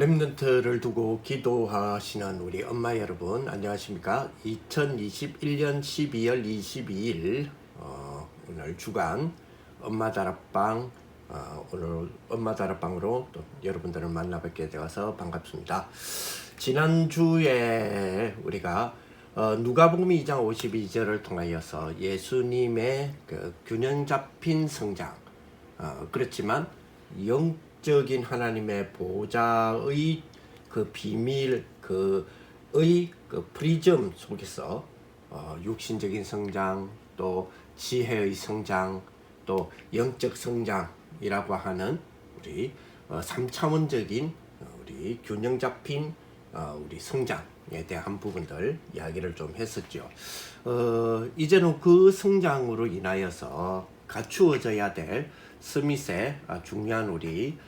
렘넌트를 두고 기도하시는 우리 엄마 여러분 안녕하십니까? 2021년 12월 22일 오늘 주간 엄마 다락방 오늘 엄마 다락방으로 또 여러분들을 만나 뵙게 되어서 반갑습니다. 지난주에 우리가 누가복음 2장 52절을 통하여서 예수님의 그 균형 잡힌 성장 그렇지만 영적인 하나님의 보좌의 그 비밀 그의 그 프리즘 속에서 육신적인 성장 또 지혜의 성장 또 영적 성장이라고 하는 우리 3차원적인 우리 균형 잡힌 우리 성장에 대한 부분들 이야기를 좀 했었죠. 이제는 그 성장으로 인하여서 갖추어져야 될 스밋의 중요한 우리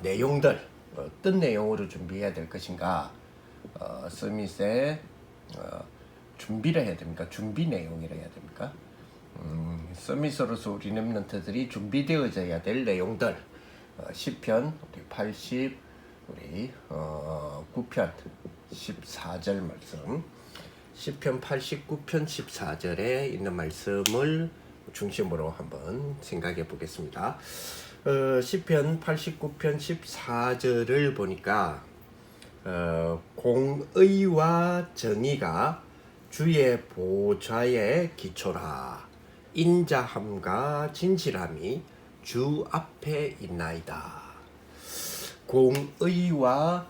내용들 어떤 내용으로 준비해야 될 것인가 스밋의 준비를 해야 됩니까? 준비 내용이라 해야 됩니까? 스밋으로서 우리 렘넌트들이 준비되어져야 될 내용들 시편 우리 80 우리 9편 14절 말씀 시편 89편 14절에 있는 말씀을 중심으로 한번 생각해 보겠습니다. 시편 89편 14절을 보니까 공의와 정의가 주의 보좌의 기초라 인자함과 진실함이 주 앞에 있나이다. 공의와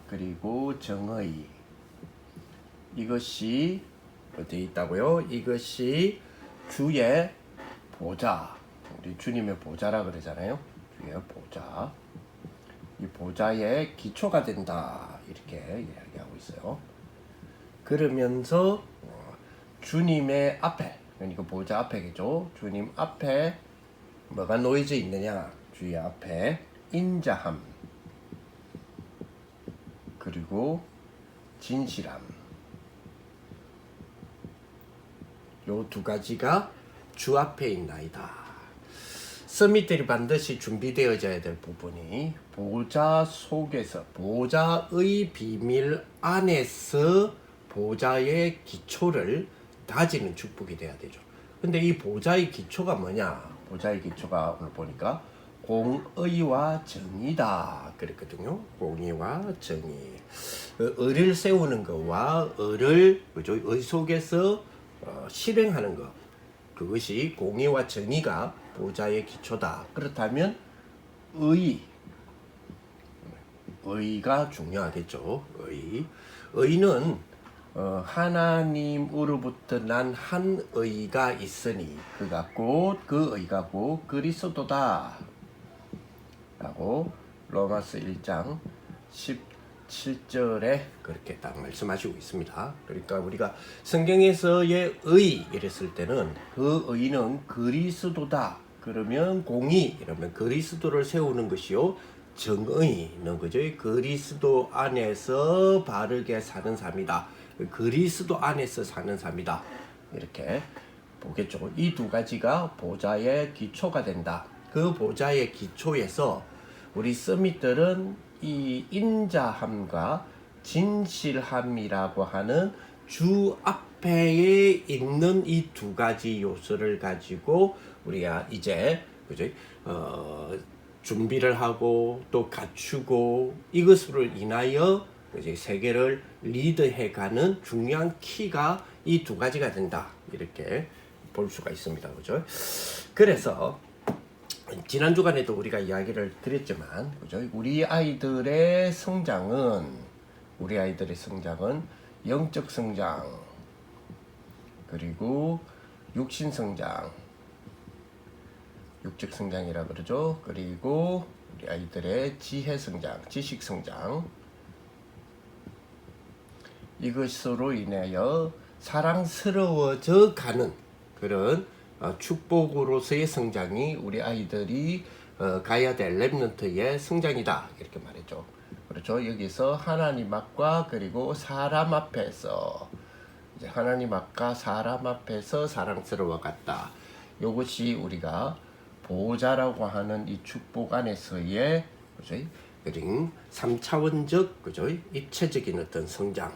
그리고 정의 이것이 어디에 있다고요? 이것이 주의 보좌, 우리 주님의 보좌라 그러잖아요. 주의 보좌, 이 보좌의 기초가 된다 이렇게 이야기하고 있어요. 그러면서 주님의 앞에, 그러니까 보좌 앞에겠죠. 주님 앞에 뭐가 놓여져 있느냐? 주의 앞에 인자함 그리고 진실함 요 두 가지가 주 앞에 있나이다. 서밋들이 반드시 준비되어져야 될 부분이 보좌 속에서 보좌의 비밀 안에서 보좌의 기초를 다지는 축복이 돼야 되죠. 근데 이 보좌의 기초가 뭐냐? 보좌의 기초가 오늘 보니까 공의와 정의다 그랬거든요. 공의와 정의. 의를 세우는 것과 의를 그죠? 의 속에서 실행하는 것. 그것이 공의와 정의가 보좌의 기초다. 그렇다면 의가 중요하겠죠. 의는 하나님으로부터 난 한 의가 있으니 그가 곧 그 의가 곧 그리스도다 라고 로마서 1장 17절에 그렇게 딱 말씀하시고 있습니다. 그러니까 우리가 성경에서의 의 이랬을 때는 그 의는 그리스도다 그러면 공의 이러면 그리스도를 세우는 것이요 정의는 그죠 그리스도 안에서 바르게 사는 삶이다. 그리스도 안에서 사는 삶이다. 이렇게 보겠죠. 이 두 가지가 보좌의 기초가 된다. 그 보좌의 기초에서 우리 서밋들은 이 인자함과 진실함이라고 하는 주 앞에 있는 이 두 가지 요소를 가지고 우리가 이제 그죠? 준비를 하고 또 갖추고 이것으로 인하여 이제 세계를 리드해가는 중요한 키가 이 두 가지가 된다 이렇게 볼 수가 있습니다. 그죠? 그래서 지난 주간에도 우리가 이야기를 드렸지만 그죠? 우리 아이들의 성장은 영적 성장 그리고 육신 성장 육적 성장이라 그러죠. 그리고 우리 아이들의 지혜 성장, 지식 성장 이것으로 인하여 사랑스러워져 가는 그런 축복으로서의 성장이 우리 아이들이 가야 될 렘넌트의 성장이다 이렇게 말했죠. 그렇죠. 여기서 하나님 앞과 그리고 사람 앞에서 이제 하나님 앞과 사람 앞에서 사랑스러워 갔다. 이것이 우리가 보호자라고 하는 이 축복 안에서의 그죠? 그리고 3차원적 그죠? 입체적인 어떤 성장을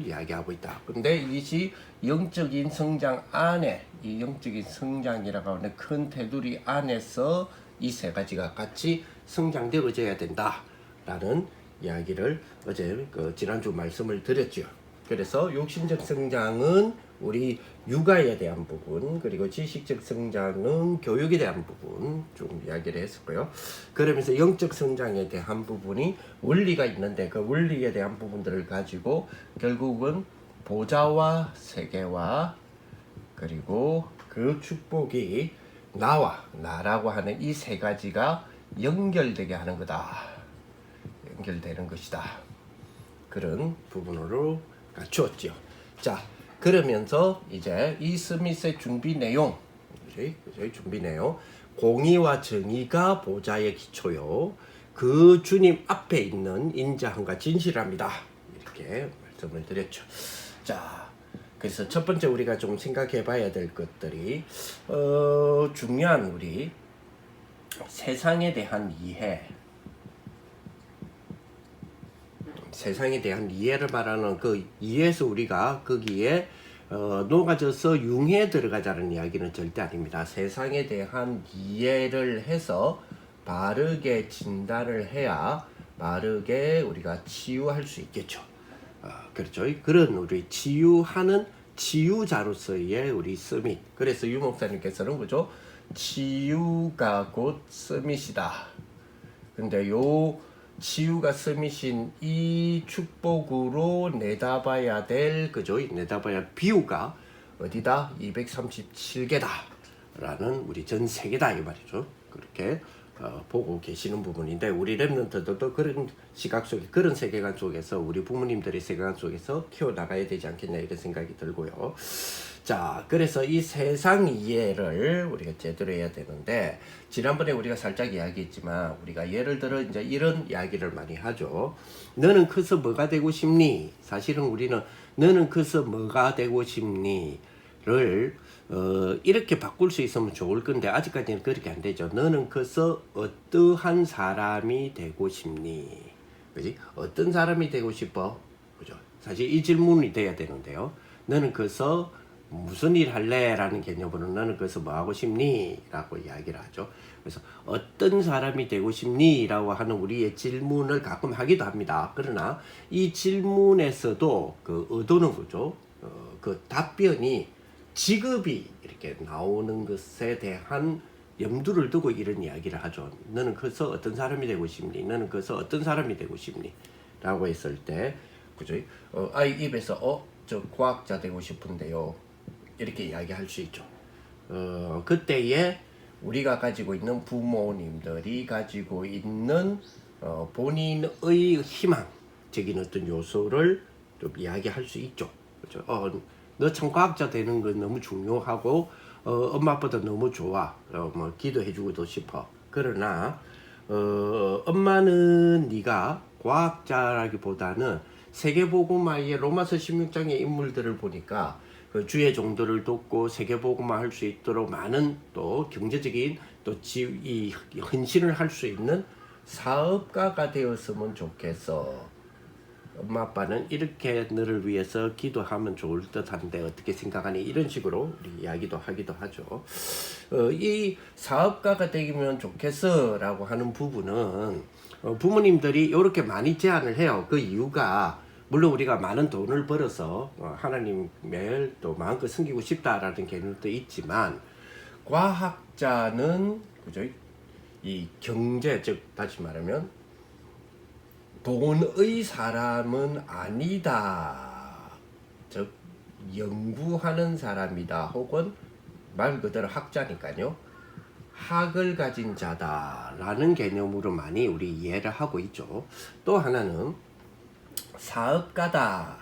이야기하고 있다. 근데 이것이 영적인 성장 안에 이 영적인 성장이라고 하는 큰 테두리 안에서 이 세 가지가 같이 성장되어져야 된다라는 이야기를 어제 지난주 말씀을 드렸죠. 그래서 욕심적 성장은 우리 육아에 대한 부분, 그리고 지식적 성장은 교육에 대한 부분 좀 이야기를 했었고요. 그러면서 영적 성장에 대한 부분이 원리가 있는데 그 원리에 대한 부분들을 가지고 결국은 보좌와 세계와 그리고 그 축복이 나라고 하는 이 세 가지가 연결되게 하는 거다. 연결되는 것이다. 그런 부분으로 갖추었죠. 자, 그러면서 이제 이 스미스의 준비 내용, 준비 내용, 공의와 정의가 보좌의 기초요. 그 주님 앞에 있는 인자함과 진실합니다. 이렇게 말씀을 드렸죠. 자, 그래서 첫 번째 우리가 좀 생각해봐야 될 것들이 중요한 우리 세상에 대한 이해. 세상에 대한 이해를 말하는 그 이해에서 우리가 거기에 녹아져서 융해 들어가자는 이야기는 절대 아닙니다. 세상에 대한 이해를 해서 바르게 진단을 해야 바르게 우리가 치유할 수 있겠죠. 그렇죠. 그런 우리 치유하는 치유자로서의 우리 서밋. 그래서 유 목사님께서는 그죠? 치유가 곧 서밋이다. 근데 요 치유가 서밋인 이 축복으로 내다봐야 될 그죠? 내다봐야 비유가 어디다? 237개다 라는 우리 전 세계다 이 말이죠. 그렇게 보고 계시는 부분인데 우리 랩런트들도 그런 시각 속에 그런 세계관 속에서 우리 부모님들의 세계관 속에서 키워나가야 되지 않겠냐 이런 생각이 들고요. 자, 그래서 이 세상 이해를 우리가 제대로 해야 되는데 지난번에 우리가 살짝 이야기했지만 우리가 예를 들어 이제 이런 이야기를 많이 하죠. 너는 커서 뭐가 되고 싶니? 사실은 우리는 너는 커서 뭐가 되고 싶니?를 이렇게 바꿀 수 있으면 좋을 건데 아직까지는 그렇게 안 되죠. 너는 커서 어떠한 사람이 되고 싶니? 그지? 어떤 사람이 되고 싶어? 그죠? 사실 이 질문이 돼야 되는데요. 너는 커서 무슨 일 할래? 라는 개념으로 너는 그래서 뭐 하고 싶니? 라고 이야기를 하죠. 그래서 어떤 사람이 되고 싶니? 라고 하는 우리의 질문을 가끔 하기도 합니다. 그러나 이 질문에서도 그 의도는 거죠. 그 답변이 직업이 이렇게 나오는 것에 대한 염두를 두고 이런 이야기를 하죠. 너는 그래서 어떤 사람이 되고 싶니? 너는 그래서 어떤 사람이 되고 싶니? 라고 했을 때, 그죠? 아이 입에서, 저 과학자 되고 싶은데요. 이렇게 이야기할 수 있죠. 그때에 우리가 가지고 있는 부모님들이 가지고 있는 본인의 희망적인 어떤 요소를 좀 이야기할 수 있죠. 그렇죠? 너 참 과학자 되는 건 너무 중요하고 엄마 아빠도 너무 좋아. 뭐 기도해주고도 싶어. 그러나 엄마는 네가 과학자라기보다는 세계복음화의 로마서 16장의 인물들을 보니까 그 주의 종들을 돕고 세계복음화 할 수 있도록 많은 또 경제적인 또 이 헌신을 할 수 있는 사업가가 되었으면 좋겠어. 엄마 아빠는 이렇게 너를 위해서 기도하면 좋을 듯한데 어떻게 생각하니? 이런 식으로 우리 이야기도 하기도 하죠. 이 사업가가 되면 좋겠어 라고 하는 부분은 부모님들이 이렇게 많이 제안을 해요. 그 이유가 물론 우리가 많은 돈을 벌어서 하나님을 또 마음껏 섬기고 싶다라는 개념도 있지만 과학자는 그죠? 이 경제 즉 다시 말하면 돈의 사람은 아니다. 즉 연구하는 사람이다. 혹은 말 그대로 학자니까요. 학을 가진 자다라는 개념으로 많이 우리 이해를 하고 있죠. 또 하나는 사업가다.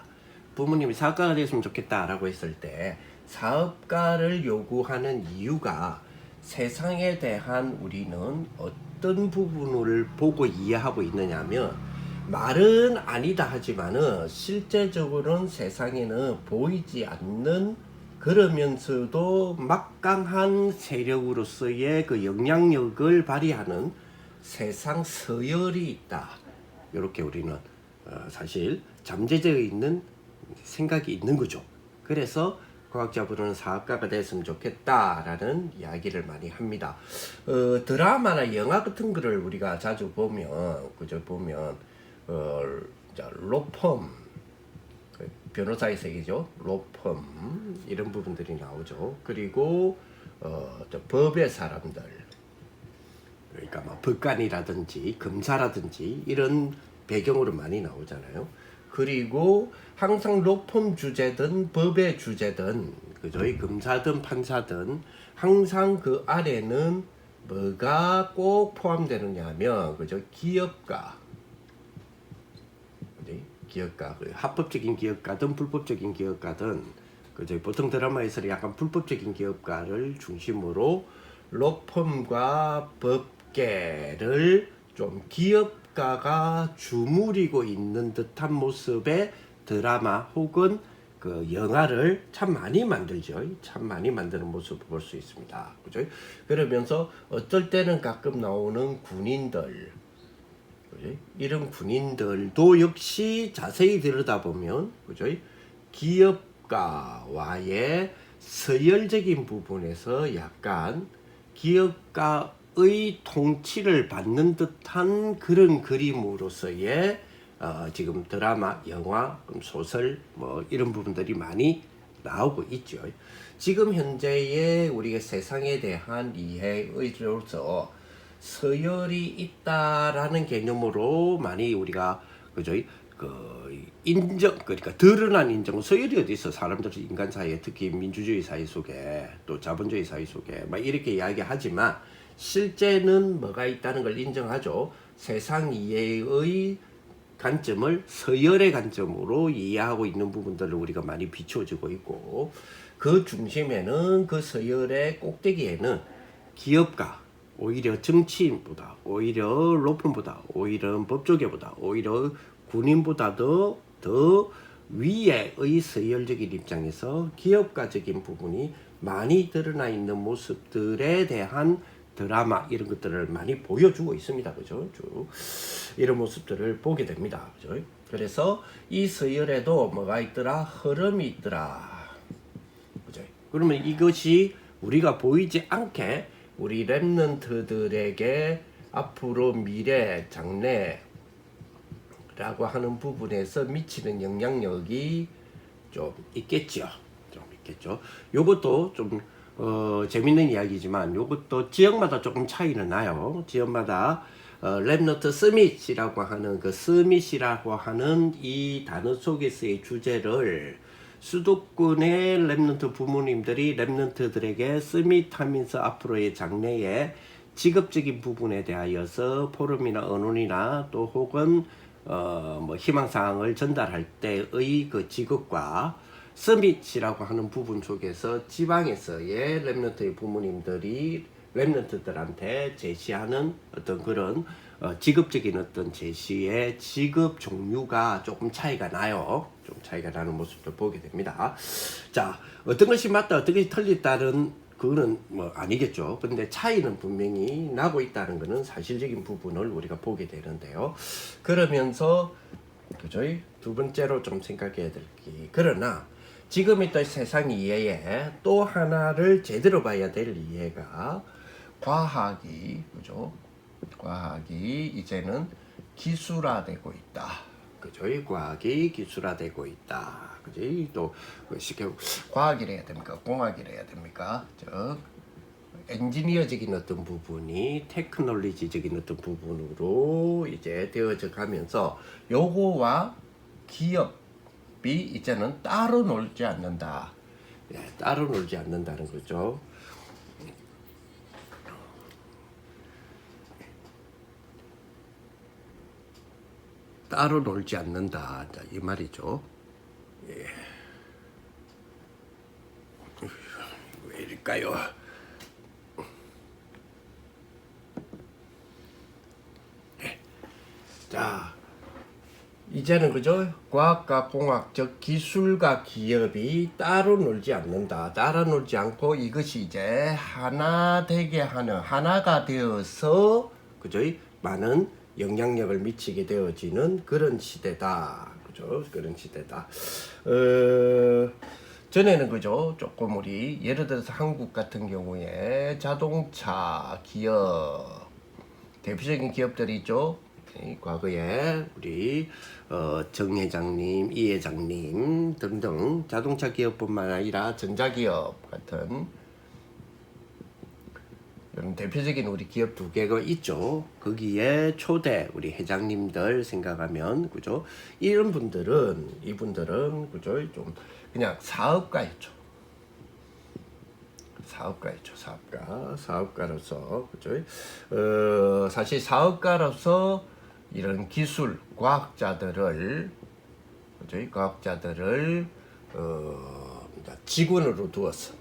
부모님이 사업가가 됐으면 좋겠다라고 했을 때 사업가를 요구하는 이유가 세상에 대한 우리는 어떤 부분을 보고 이해하고 있느냐면 말은 아니다 하지만은 실제적으로는 세상에는 보이지 않는 그러면서도 막강한 세력으로서의 그 영향력을 발휘하는 세상 서열이 있다. 이렇게 우리는 사실 잠재되어 있는 생각이 있는 거죠. 그래서 과학자분은 사학가가 됐으면 좋겠다라는 이야기를 많이 합니다. 드라마나 영화 같은 거를 우리가 자주 보면, 그저 보면, 로펌, 변호사의 세계죠. 로펌, 이런 부분들이 나오죠. 그리고, 법의 사람들, 그러니까 뭐 법관이라든지 검사라든지 이런 배경으로 많이 나오잖아요. 그리고 항상 로펌 주제든 법의 주제든 그죠? 검사든 판사든 항상 그 아래는 뭐가 꼭 포함되느냐 하면 그죠? 기업가, 기업가, 합법적인 기업가든 불법적인 기업가든 그죠? 보통 드라마에서 약간 불법적인 기업가를 중심으로 로펌과 법계를 좀 기업가가 주무리고 있는 듯한 모습의 드라마 혹은 그 영화를 참 많이 만들죠. 참 많이 만드는 모습을 볼 수 있습니다. 그죠? 그러면서 어떨 때는 가끔 나오는 군인들, 그죠? 이런 군인들도 역시 자세히 들여다보면, 그죠? 기업가와의 서열적인 부분에서 약간 기업가의 통치를 받는 듯한 그런 그림으로서의 지금 드라마, 영화, 소설 뭐 이런 부분들이 많이 나오고 있죠. 지금 현재의 우리가 세상에 대한 이해의로서 서열이 있다라는 개념으로 많이 우리가 그죠? 인정, 그러니까 드러난 인정, 서열이 어디 있어? 사람들 인간 사이에, 특히 민주주의 사회 속에 또 자본주의 사회 속에 막 이렇게 이야기하지만 실제는 뭐가 있다는 걸 인정하죠. 세상 이해의 관점을 서열의 관점으로 이해하고 있는 부분들을 우리가 많이 비춰주고 있고, 그 중심에는, 그 서열의 꼭대기에는 기업가, 오히려 정치인보다, 오히려 로펌보다, 오히려 법조계보다, 오히려 군인보다도 더 위에의 서열적인 입장에서 기업가적인 부분이 많이 드러나 있는 모습들에 대한 드라마 이런 것들을 많이 보여주고 있습니다. 그죠? 쭉 이런 모습들을 보게 됩니다. 그죠? 그래서 이 서열에도 뭐가 있더라? 흐름이 있더라. 그죠? 그러면 이것이 우리가 보이지 않게 우리 랩런트들에게 앞으로 미래, 장래라고 하는 부분에서 미치는 영향력이 좀 있겠죠. 좀 있겠죠. 요것도 좀 재밌는 이야기지만 요것도 지역마다 조금 차이는 나요. 지역마다 랩너트 서밋이라고 하는 그 서밋이라고 하는 이 단어 속에서의 주제를 수도권의 랩넌트 부모님들이 랩넌트들에게 서밋하면서 앞으로의 장래에 직업적인 부분에 대하여서 포럼이나 언론이나 또 혹은 뭐 희망사항을 전달할 때의 그 직업과 서밋이라고 하는 부분 속에서 지방에서의 랩넌트의 부모님들이 랩넌트들한테 제시하는 어떤 그런 직업적인 어떤 제시의 직업 종류가 조금 차이가 나요. 좀 차이가 나는 모습도 보게 됩니다. 자, 어떤 것이 맞다, 어떤 것이 틀렸다는 그거는 뭐 아니겠죠. 근데 차이는 분명히 나고 있다는 것은 사실적인 부분을 우리가 보게 되는데요. 그러면서 그죠? 두 번째로 좀 생각해야 될 게, 그러나 지금의 또 세상 이해에 또 하나를 제대로 봐야 될 이해가 과학이, 그죠? 과학이 이제는 기술화되고 있다. 그죠? 과학이 기술화되고 있다. 그죠? 또 쉽게 과학이라 해야 됩니까? 공학이라 해야 됩니까? 즉 엔지니어적인 어떤 부분이 테크놀로지적인 어떤 부분으로 이제 되어져 가면서 요거와 기업이 이제는 따로 놀지 않는다. 예, 따로 놀지 않는다는 거죠. 따로 놀지 않는다. 이 말이죠. 예. 왜 이럴까요? 예. 자, 이제는 그죠? 과학과 공학, 즉 기술과 기업이 따로 놀지 않는다. 따로 놀지 않고 이것이 이제 하나 되게 하는, 하나가 되어서 그죠? 많은 영향력을 미치게 되어지는 그런 시대다. 그죠? 그런 시대다. 전에는 그죠? 조금 우리 예를 들어서 한국 같은 경우에 자동차 기업 대표적인 기업들이 있죠. 과거에 우리 정 회장님, 이 회장님 등등 자동차 기업뿐만 아니라 전자기업 같은 이런 대표적인 우리 기업 두 개가 있죠. 거기에 초대 우리 회장님들 생각하면 그죠? 이분들은 그죠? 좀 그냥 사업가였죠. 사업가로서 그죠? 사실 사업가로서 이런 기술 과학자들을 직원으로 두어서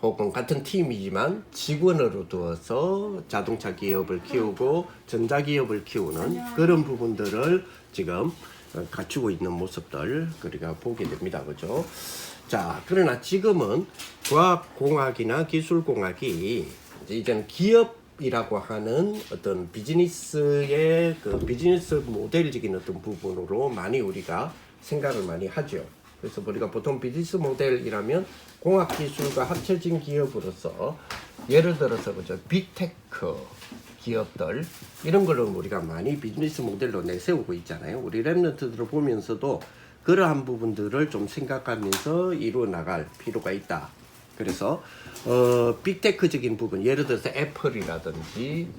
혹은 같은 팀이지만 직원으로 두어서 자동차 기업을 키우고 전자기업을 키우는 그런 부분들을 지금 갖추고 있는 모습들 우리가 보게 됩니다. 그죠? 자, 그러나 지금은 과학공학이나 기술공학이 이제는 기업이라고 하는 어떤 비즈니스의 그 비즈니스 모델적인 어떤 부분으로 많이 우리가 생각을 많이 하죠. 그래서 우리가 보통 비즈니스 모델이라면 공학기술과 합쳐진 기업으로서 예를 들어서 그죠 빅테크 기업들 이런 걸로 우리가 많이 비즈니스 모델로 내세우고 있잖아요. 우리 랩런트들을 보면서도 그러한 부분들을 좀 생각하면서 이루어 나갈 필요가 있다. 그래서 빅테크적인 부분 예를 들어서 애플이라든지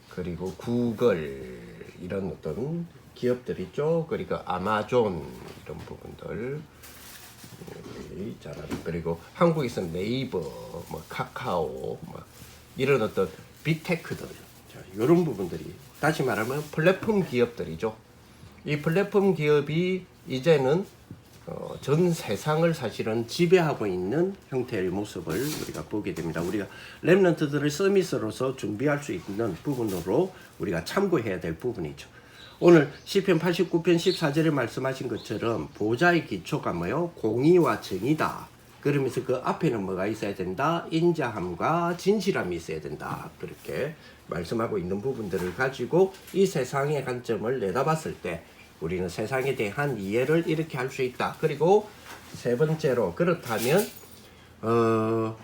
그리고 구글 이런 어떤 기업들 있죠. 그리고 아마존 이런 부분들 그리고 한국에서는 네이버, 뭐 카카오, 뭐 이런 어떤 빅테크들, 이런 부분들이 다시 말하면 플랫폼 기업들이죠. 이 플랫폼 기업이 이제는 전 세상을 사실은 지배하고 있는 형태의 모습을 우리가 보게 됩니다. 우리가 랩런트들을 서밋으로서 준비할 수 있는 부분으로 우리가 참고해야 될 부분이죠. 오늘 시편 89편 14절에 말씀하신 것처럼 보좌의 기초가 뭐요? 공의와 정의다. 그러면서 그 앞에는 뭐가 있어야 된다? 인자함과 진실함이 있어야 된다. 그렇게 말씀하고 있는 부분들을 가지고 이 세상의 관점을 내다봤을 때 우리는 세상에 대한 이해를 이렇게 할 수 있다. 그리고 세 번째로 그렇다면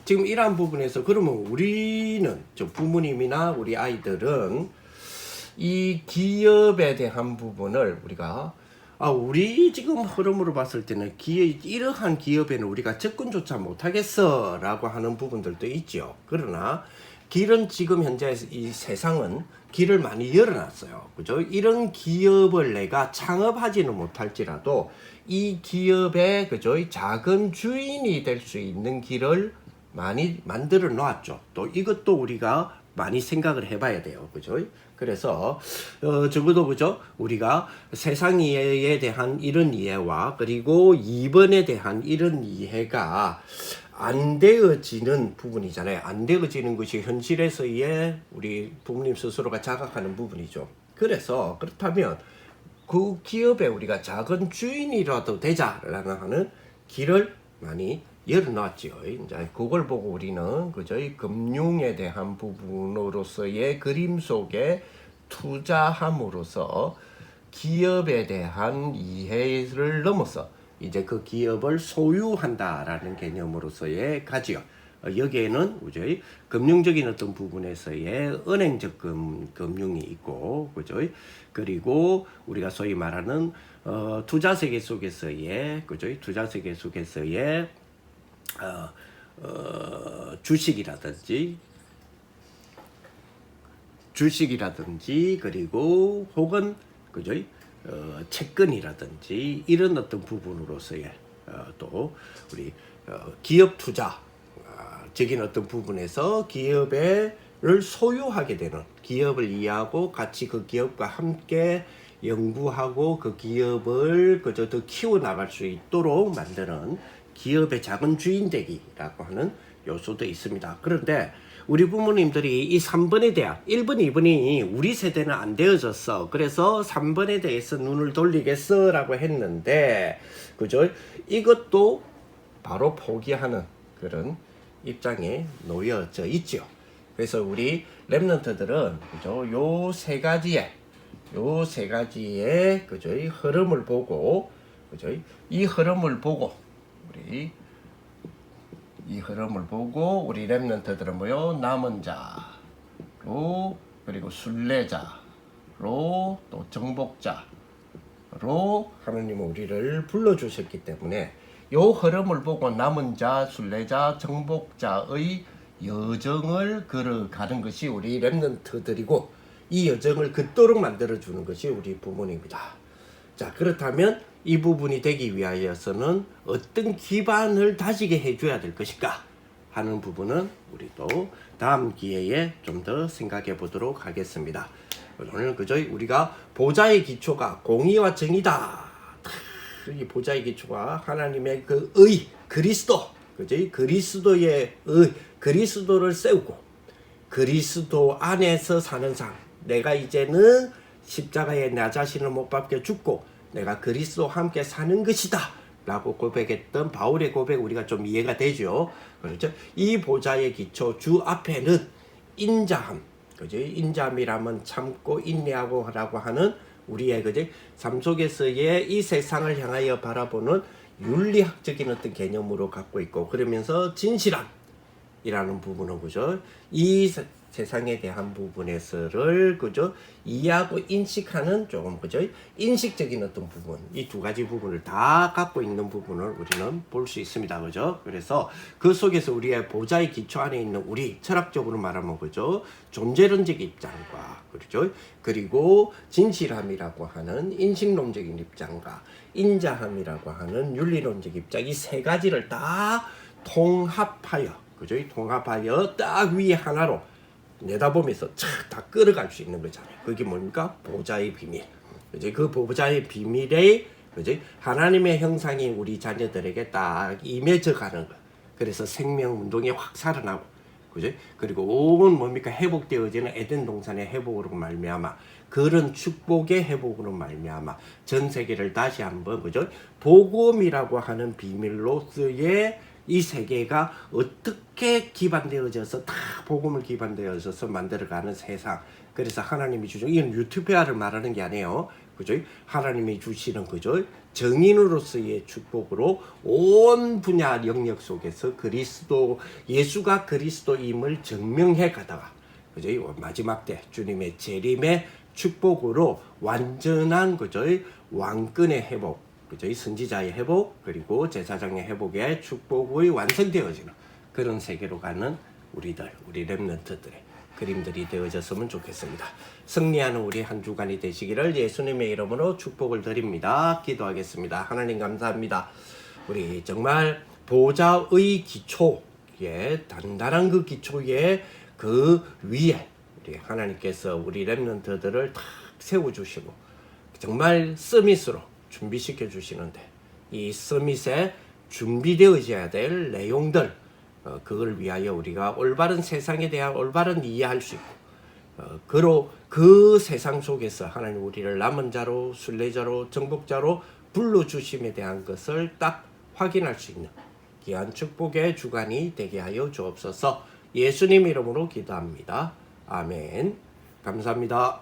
지금 이러한 부분에서 그러면 우리는 저 부모님이나 우리 아이들은 이 기업에 대한 부분을 우리가 우리 지금 흐름으로 봤을 때는 이러한 기업에는 우리가 접근조차 못하겠어 라고 하는 부분들도 있죠. 그러나 길은 지금 현재 이 세상은 길을 많이 열어놨어요. 그죠? 이런 기업을 내가 창업하지는 못할지라도 이 기업의 그죠? 작은 주인이 될 수 있는 길을 많이 만들어 놨죠. 또 이것도 우리가 많이 생각을 해봐야 돼요. 그죠? 그래서 적어도 그죠? 우리가 세상 이해에 대한 이런 이해와 그리고 이번에 대한 이런 이해가 안 되어지는 부분이잖아요. 안 되어지는 것이 현실에서의 우리 부모님 스스로가 자각하는 부분이죠. 그래서 그렇다면 그 기업에 우리가 작은 주인이라도 되자라는 하는 길을 많이 열어놨죠. 이제 그걸 보고 우리는 그저 이 금융에 대한 부분으로서의 그림 속에 투자함으로써 기업에 대한 이해를 넘어서 이제 그 기업을 소유한다라는 개념으로서의 가지요. 여기에는 우리 금융적인 어떤 부분에서의 은행적 금융이 있고, 그죠? 그리고 우리가 소위 말하는 투자 세계 속에서의, 그죠? 투자 세계 속에서의 주식이라든지 그리고 혹은 그죠? 채권이라든지 이런 어떤 부분으로서의 또 우리 기업 투자 적인 어떤 부분에서 기업을 소유하게 되는 기업을 이해하고 같이 그 기업과 함께 연구하고 그 기업을 그저 더 키워나갈 수 있도록 만드는 기업의 작은 주인 되기라고 하는 요소도 있습니다. 그런데 우리 부모님들이 이 3번에 대한 1번, 2번이 우리 세대는 안 되어졌어. 그래서 3번에 대해서 눈을 돌리겠어 라고 했는데 그죠? 이것도 바로 포기하는 그런 입장에 놓여져 있죠. 그래서 우리 렘넌트들은 그죠? 요 세 가지의 그죠? 이 흐름을 보고 그죠? 이 흐름을 보고 우리 렘넌트들은 뭐요? 남은 자로 그리고 순례자로 또 정복자로 하나님은 우리를 불러주셨기 때문에 요 흐름을 보고 남은 자, 순례자, 정복자의 여정을 걸어가는 것이 우리 렘넌트들이고 이 여정을 긋도록 만들어주는 것이 우리 부모님입니다. 자, 그렇다면 이 부분이 되기 위하여서는 어떤 기반을 다지게 해줘야 될 것인가 하는 부분은 우리도 다음 기회에 좀 더 생각해 보도록 하겠습니다. 오늘 그저 우리가 보좌의 기초가 공의와 정의다. 이 보좌의 기초가 하나님의 그 의, 그리스도, 그죠? 그리스도의 의, 그리스도를 세우고 그리스도 안에서 사는 삶. 내가 이제는 십자가에 나 자신을 못 박혀 죽고 내가 그리스도와 함께 사는 것이다 라고 고백했던 바울의 고백 우리가 좀 이해가 되죠. 그렇죠? 이 보좌의 기초 주 앞에는 인자함, 그죠? 인자함이라면 참고 인내하고 라고 하는 우리의 그죠? 삶 속에서의 이 세상을 향하여 바라보는 윤리학적인 어떤 개념으로 갖고 있고 그러면서 진실함이라는 부분은 그죠? 이 세상에 대한 부분에서를 그죠? 이해하고 인식하는 조금 그죠? 인식적인 어떤 부분 이 두 가지 부분을 다 갖고 있는 부분을 우리는 볼 수 있습니다. 그죠? 그래서 그 속에서 우리의 보좌의 기초 안에 있는 우리 철학적으로 말하면 그죠? 존재론적 입장과 그렇죠? 그리고 진실함이라고 하는 인식론적인 입장과 인자함이라고 하는 윤리론적 입장 이 세 가지를 다 통합하여 그죠? 통합하여 딱 위에 하나로 내다보면서 다 끌어갈 수 있는 거잖아요. 그게 뭡니까? 보좌의 비밀. 그죠? 그 보좌의 비밀에 그죠? 하나님의 형상이 우리 자녀들에게 딱 임해져 가는 것. 그래서 생명 운동이 확 살아나고, 그죠? 그리고 온 뭡니까? 회복되어지는 에덴 동산의 회복으로 말미암아 그런 축복의 회복으로 말미암아 전 세계를 다시 한번 그죠? 복음이라고 하는 비밀로서의 이 세계가 어떻게 기반되어져서 다 복음을 기반되어져서 만들어가는 세상. 그래서 하나님이 주신 이건 유토피아를 말하는 게 아니에요. 그죠? 하나님이 주시는 그죠? 정인으로서의 축복으로 온 분야 영역 속에서 그리스도 예수가 그리스도임을 증명해 가다가 그죠? 마지막 때 주님의 재림의 축복으로 완전한 그죠? 왕권의 회복. 그죠? 이 선지자의 회복 그리고 제사장의 회복의 축복의 완성되어지는 그런 세계로 가는 우리 렘넌트들의 그림들이 되어졌으면 좋겠습니다. 승리하는 우리 한 주간이 되시기를 예수님의 이름으로 축복을 드립니다. 기도하겠습니다. 하나님 감사합니다. 우리 정말 보좌의 기초에 단단한 그 기초에 그 위에 우리 하나님께서 우리 렘넌트들을 탁 세워주시고 정말 서밋으로 준비시켜 주시는데 이 서밋에 준비되어져야 될 내용들 그걸 위하여 우리가 올바른 세상에 대한 올바른 이해할 수 있고 그 세상 속에서 하나님 우리를 남은 자로 순례자로 정복자로 불러주심에 대한 것을 딱 확인할 수 있는 귀한 축복의 주간이 되게 하여 주옵소서. 예수님 이름으로 기도합니다. 아멘. 감사합니다.